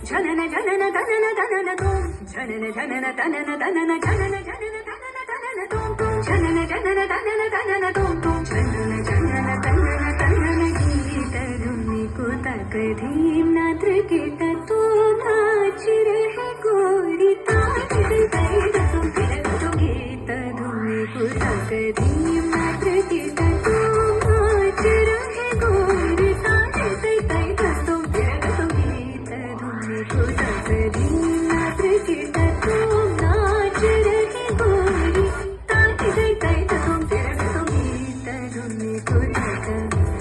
झनन झनन तनन तनन तोम झनन झनन तनन तनन झनन झनन तनन तनन तोम तोम झनन झनन तनन तनन तोम तोम झनन झनन तनन तनन गीत धुनी को तक धीम नात्र कीट तो नाच रहे गोरी ताज तै तुम फिर तो गीत धुनी को तक धीम नात्र कीट तो नाच रहे गोरी ताज तै तुम फिर तो गीत धुनी को तक धीम नात्र कीट तो नाच रहे गोरी ताज तै तुम फिर तो गीत धुनी को तक धीम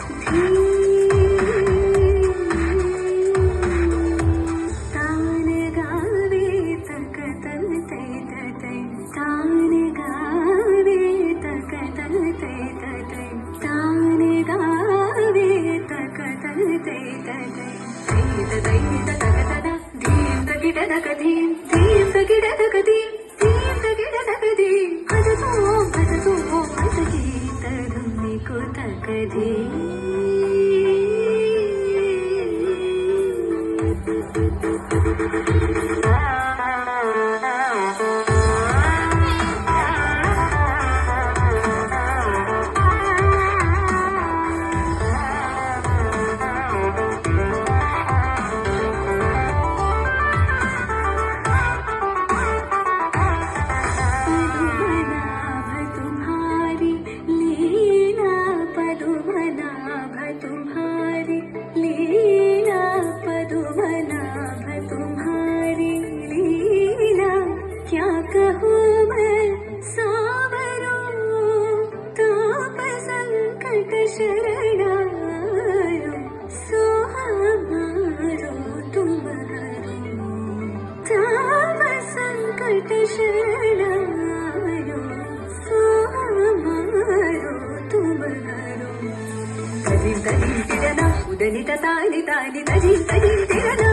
ఉదలిత తాని తాని తజి తజి తిరనా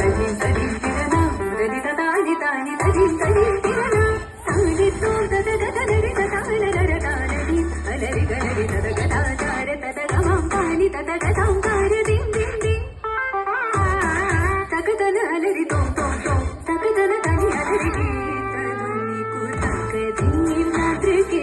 తజి తజి తిరనా ఉదలిత తాని తాని తజి తజి తిరనా తాని తో దద దద దరి తాల దర తాని అలరి గలరి దద గదా చార తద గమం తాని తద గదాం తార దిం దిం దిం తకదన అలరి తో తో తో తకదన తని అలరి గీత ధుని కు తక ధీం నాద్ర కే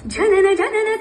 झनन झनन